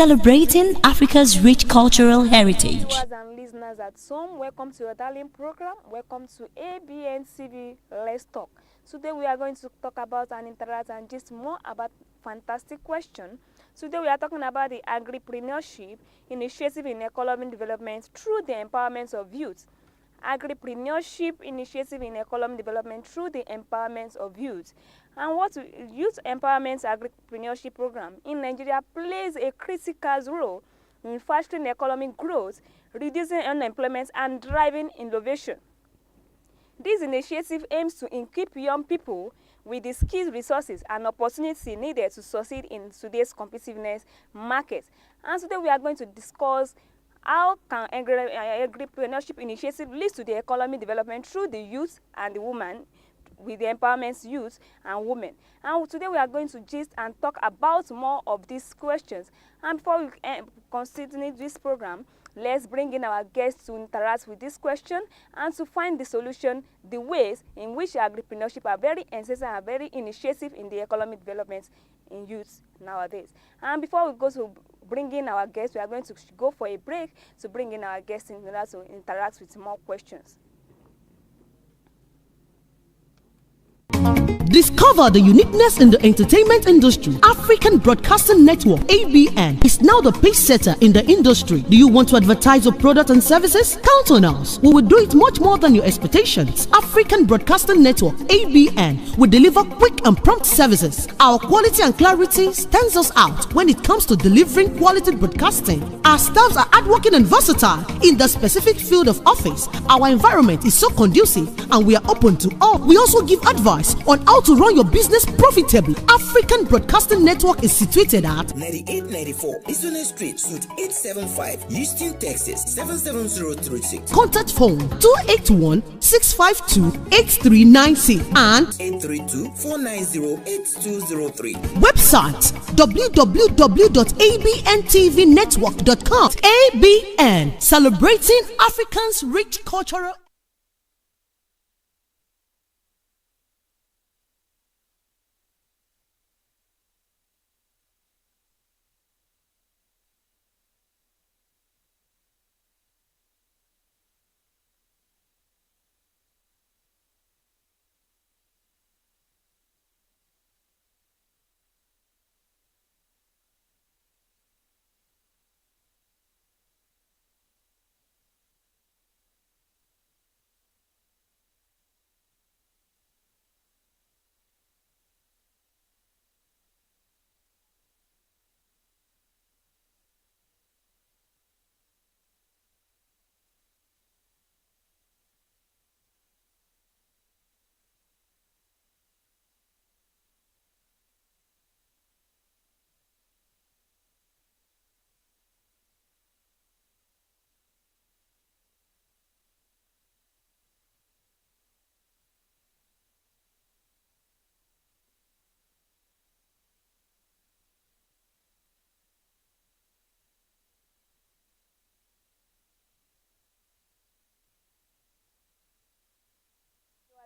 celebrating Africa's rich cultural heritage. Viewers and listeners at home, welcome to your darling program. Welcome to Abntv Let's Talk. Today we are going to talk about and interact and just more about fantastic question. Today we are talking about the agripreneurship initiative in economic development through the empowerment of youth. Agripreneurship initiative in economic development through the empowerment of youth. And what Youth Empowerment Agripreneurship Program in Nigeria plays a critical role in fostering economic growth, reducing unemployment, and driving innovation. This initiative aims to equip young people with the skills, resources, and opportunity needed to succeed in today's competitiveness market. And today we are going to discuss how can agripreneurship initiative lead to the economic development through the youth and the women, with the empowerment youth and women. And today we are going to gist and talk about more of these questions. And before we continue this program, let's bring in our guests to interact with this question and to find the solution, the ways in which agripreneurship are very essential and very initiative in the economic development in youth nowadays. And before we go to bring in our guests, we are going to go for a break to bring in our guests in order to interact with more questions. Discover the uniqueness in the entertainment industry. African Broadcasting Network (ABN) is now the pace setter in the industry. Do you want to advertise your product and services? Count on us. We will do it much more than your expectations. African Broadcasting Network (ABN) will deliver quick and prompt services. Our quality and clarity stands us out when it comes to delivering quality broadcasting. Our staffs are hardworking and versatile in the specific field of office. Our environment is so conducive and we are open to all. We also give advice on how to run your business profitably. African Broadcasting Network is situated at 9894 OSUN Street, Suite 875, Houston, Texas 77036. Contact phone 281-652-8396 and 832-490-8203. Website www.abntvnetwork.com. ABN, celebrating Africans' rich cultural.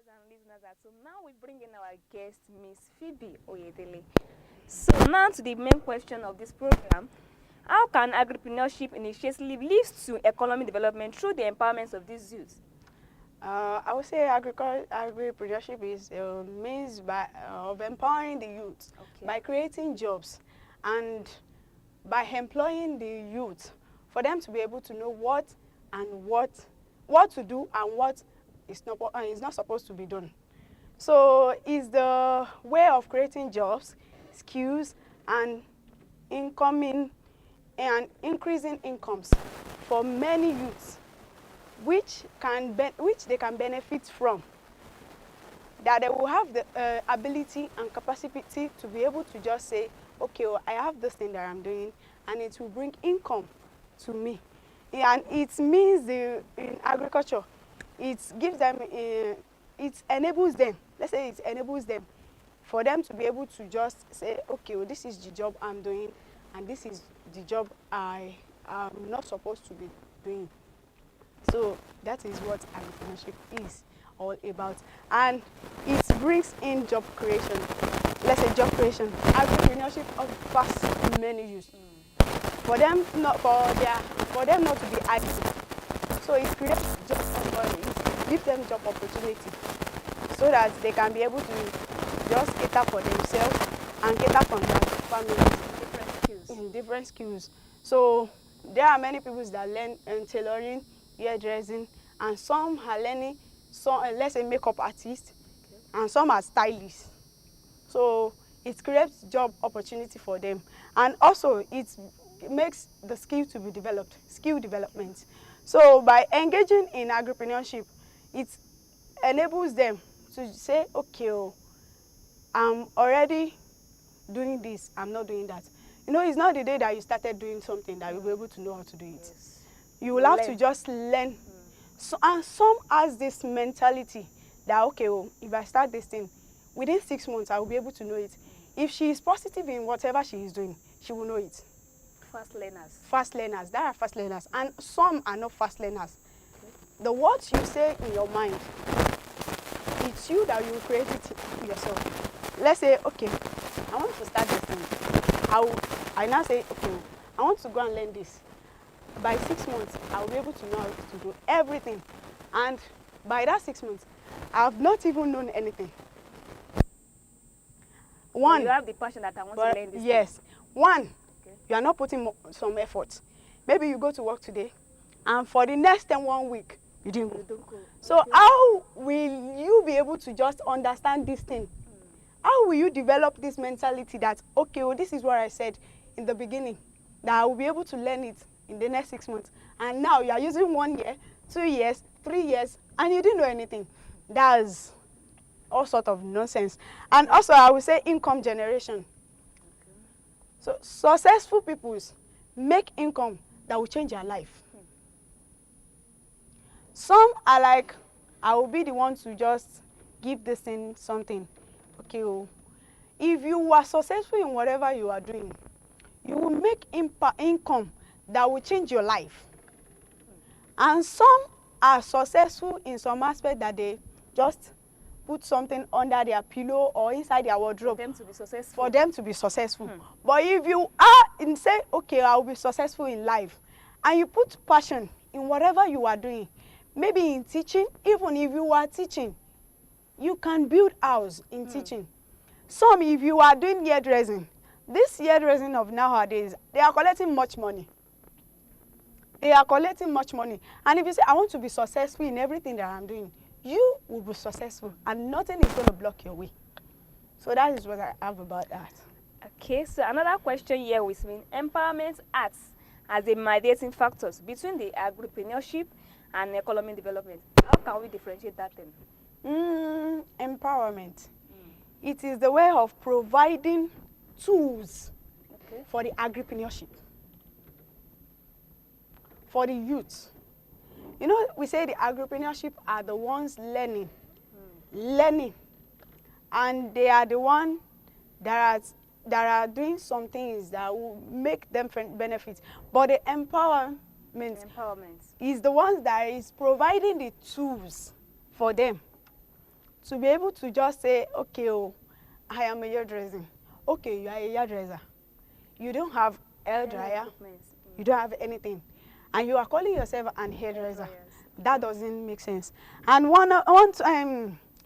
And listeners at home, now we bring in our guest, Miss Phoebe Oyedele. So now to the main question of this program: how can agripreneurship initiative lead to economic development through the empowerment of these youth? I would say agripreneurship is a means of empowering the youth by creating jobs and by employing the youth for them to be able to know what to do and what is not supposed to be done. So it's the way of creating jobs, skills, and incoming and increasing incomes for many youths, which they can benefit from. That they will have the ability and capacity to be able to just say, okay, well, I have this thing that I'm doing, and it will bring income to me. And it means in agriculture, it gives them, it enables them, let's say it enables them for them to be able to just say, okay, well, this is the job I'm doing, and this is the job I am not supposed to be doing. So that is what agripreneurship is all about. And it brings in job creation. Let's say job creation. Agripreneurship offers many use. for them not to be idle. So it creates job opportunity, gives them job opportunity, so that they can be able to just cater for themselves and cater for their families. Different skills. So there are many people that learn tailoring, hairdressing, and some are learning, let's say makeup artists, and some are stylists. So it creates job opportunity for them, and also it makes the skill to be developed, skill development. So by engaging in agripreneurship, it enables them to say, okay, I'm already doing this, I'm not doing that. You know, it's not the day that you started doing something that you'll be able to know how to do it. Yes. You will have to just learn. So, and some has this mentality that, okay, if I start this thing, within 6 months, I will be able to know it. If she is positive in whatever she is doing, she will know it. Fast learners. Fast learners. There are fast learners. And some are not fast learners. The words you say in your mind, it's you that you will create it yourself. Let's say, okay, I want to start this thing. I now say, okay, I want to go and learn this. By 6 months, I will be able to know how to do everything. And by that 6 months, I have not even known anything. One, you have the passion that I want to learn this. Yes. Thing. One, okay, you are not putting some effort. Maybe you go to work today, and for the next 1 week, you didn't go. So okay, how will you be able to just understand this thing? How will you develop this mentality that, okay, well, this is what I said in the beginning, that I will be able to learn it in the next 6 months. And now you are using 1 year, 2 years, 3 years, and you didn't know anything. That's all sort of nonsense. And also, I would say income generation. Okay. So successful people make income that will change their life. Some are like, I will be the one to just give this thing something. Okay, if you are successful in whatever you are doing, you will make income that will change your life. And some are successful in some aspect that they just put something under their pillow or inside their wardrobe. For them to be successful. But if you are in say, okay, I will be successful in life, and you put passion in whatever you are doing, maybe in teaching, even if you are teaching, you can build house in teaching. Some, if you are doing hairdressing, this hairdressing of nowadays, they are collecting much money. They are collecting much money. And if you say, I want to be successful in everything that I'm doing, you will be successful and nothing is going to block your way. So that is what I have about that. Okay, so another question here with me, empowerment acts as a mediating factors between the agripreneurship and economic development. How can we differentiate that then? Empowerment. It is the way of providing tools for the agripreneurship, for the youth. You know, we say the agripreneurship are the ones learning, and they are the ones that are doing some things that will make them benefit. But the empowerment is the ones that is providing the tools for them to be able to just say, okay, I am a hairdresser. Okay, you are a hairdresser. You don't have hair dryer. You don't have anything. And you are calling yourself an hairdresser. That doesn't make sense. And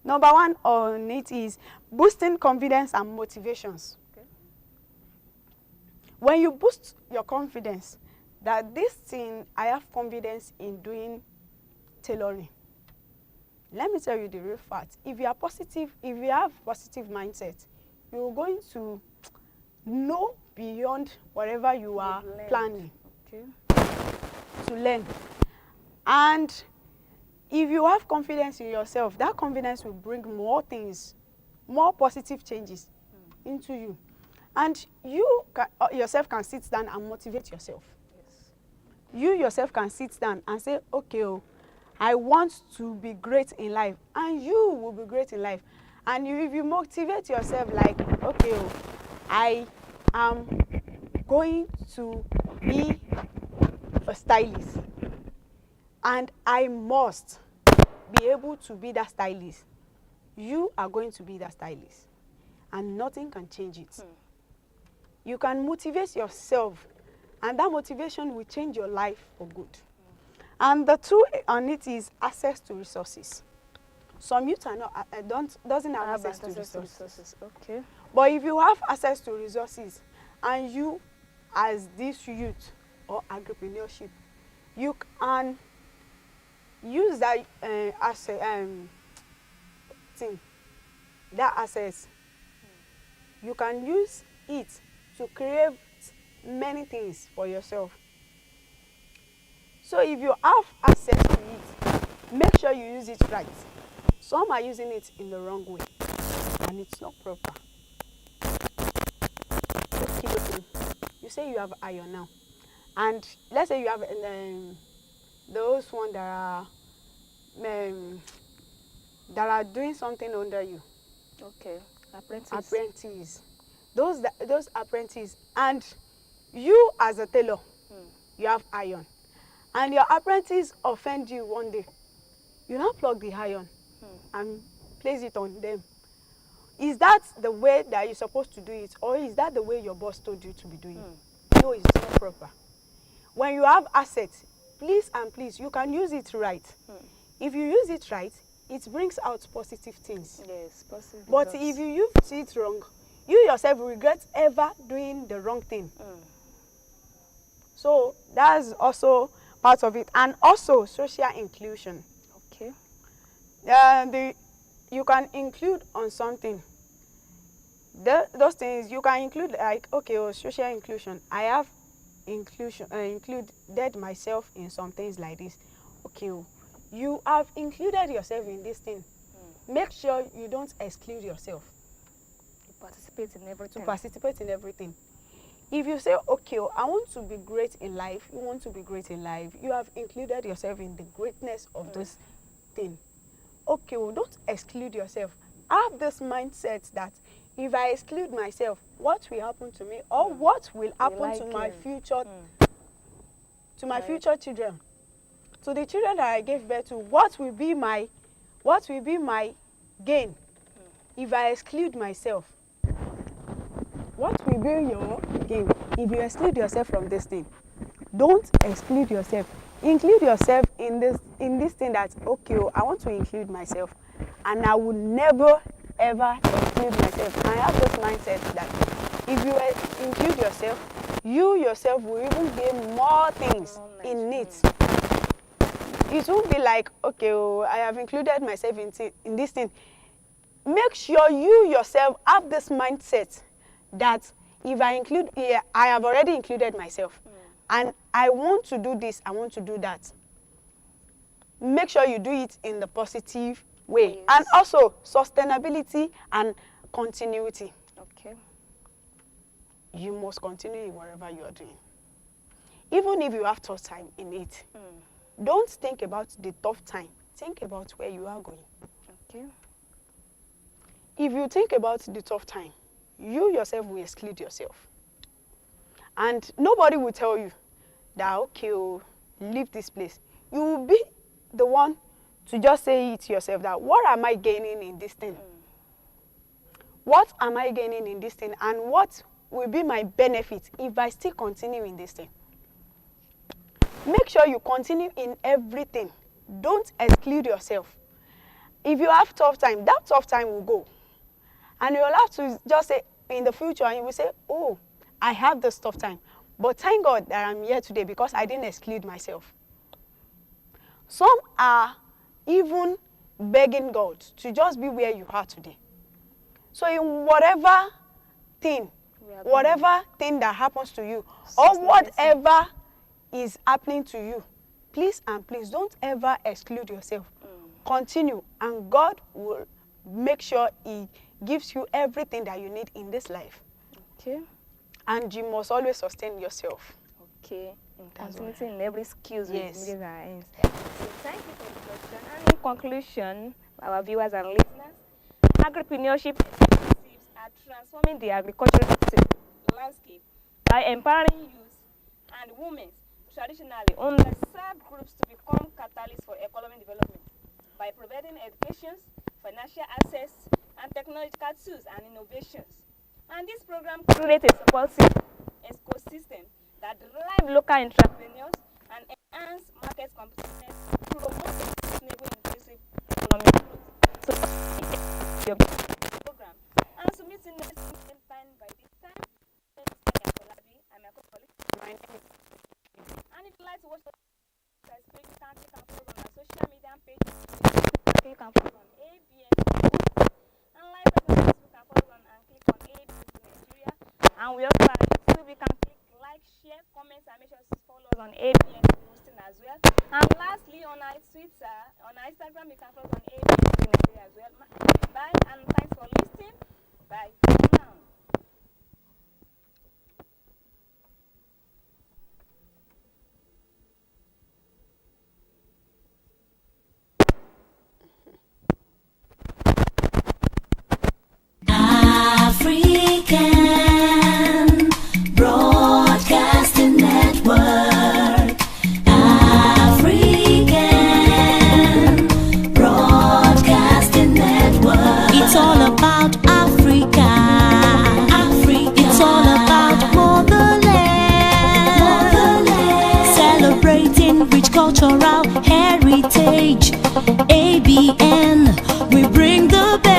number one on it is boosting confidence and motivations. Okay. When you boost your confidence, that this thing, I have confidence in doing tailoring. Let me tell you the real fact. If you are positive, if you have positive mindset, you're going to know beyond whatever you are planning to learn. And if you have confidence in yourself, that confidence will bring more things, more positive changes into you. And you yourself can sit down and motivate yourself. Yes. You yourself can sit down and say, okay, I want to be great in life. And you will be great in life. And if you motivate yourself like, okay, I am going to be a stylist. And I must be able to be that stylist. You are going to be that stylist. And nothing can change it. You can motivate yourself And that motivation will change your life for good. And the two on it is access to resources. Some youth are not, doesn't have access to resources. Okay. But if you have access to resources, and you, as this youth or entrepreneurship, you can use that that access. You can use it to create many things for yourself. So if you have access to it, make sure you use it right. Some are using it in the wrong way, and it's not proper. Okay. You say you have iron now, and let's say you have those ones that are doing something under you. Okay. Apprentice. Those apprentices, and you as a tailor, you have iron, and your apprentice offend you one day. You now plug the iron and place it on them. Is that the way that you're supposed to do it, or is that the way your boss told you to be doing it? No, it's not proper. When you have assets, please and please, you can use it right. If you use it right, it brings out positive things. Yes, positive. But results. if you use it wrong, you yourself regret ever doing the wrong thing. So that's also part of it. And also social inclusion. Okay. You can include on something. Those things you can include, like, okay, social inclusion. I have included myself in some things like this. Okay, you have included yourself in this thing. Make sure you don't exclude yourself. You participate in everything. To participate in everything. If you say, okay, I want to be great in life, you want to be great in life, you have included yourself in the greatness of this thing. Okay, don't exclude yourself. Have this mindset that if I exclude myself, what will happen to me, or what will happen to my future, to my future children, to the children that I gave birth to? What will be my gain if I exclude myself? What will be your gain if you exclude yourself from this thing? Don't exclude yourself. Include yourself in this thing that, okay, I want to include myself, and I will never ever exclude myself. I have this mindset that if you include yourself, you yourself will even gain more things in it. It won't be like, okay, I have included myself in this thing. Make sure you yourself have this mindset that if I include, I have already included myself, and I want to do this, I want to do that. Make sure you do it in the positive way. Yes. And also sustainability and continuity. Okay. You must continue in whatever you are doing. Even if you have tough time in it, don't think about the tough time. Think about where you are going. Okay. If you think about the tough time, you yourself will exclude yourself. And nobody will tell you that, okay, leave this place. You will be the one to just say it to yourself that, what am I gaining in this thing? What am I gaining in this thing? And what will be my benefit if I still continue in this thing? Make sure you continue in everything. Don't exclude yourself. If you have tough time, that tough time will go. And you'll have to just say in the future, and you will say, oh, I have this tough time. But thank God that I'm here today because I didn't exclude myself. Some are even begging God to just be where you are today. So in whatever thing that happens to you, or whatever is happening to you, please and please don't ever exclude yourself. Continue, and God will make sure He gives you everything that you need in this life. Okay. And you must always sustain yourself. Okay. In continuity in every skills. Yes. So thank you for the question. And in conclusion, our viewers and listeners, agripreneurship initiatives are transforming the agricultural landscape by empowering youth and women, traditionally underserved groups, to become catalysts for economic development by providing education, financial access, and technological tools and innovations. And this program creates a supportive ecosystem that drive local entrepreneurs and enhance market competitiveness, promote sustainable inclusive economic growth. So, your program. And so, meeting next time by this time. I'm a colleague. My name is. And if you like to watch the page, you can click and follow on our social media page. You can follow on ABN. And like us on Facebook, can follow on and click on ABN Nigeria. And we also have YouTube. You can click like, share, comment, and make sure to follow us on ABN as well. And lastly, on our Twitter, on our Instagram, you can follow us on ABN Nigeria as well. Bye, and thanks for listening. Bye for now. African Broadcasting Network. African Broadcasting Network. It's all about Africa. It's all about motherland. Celebrating rich cultural heritage. ABN, we bring the best.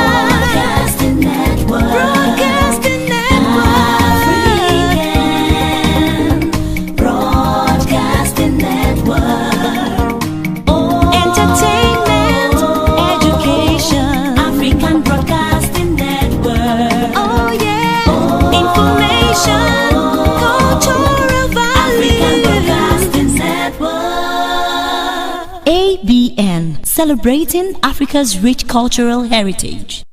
Broadcasting Network. African Broadcasting Network. Entertainment, education. African Broadcasting Network. Oh yeah. Information, cultural value. African Broadcasting Network. ABN, celebrating Africa's rich cultural heritage.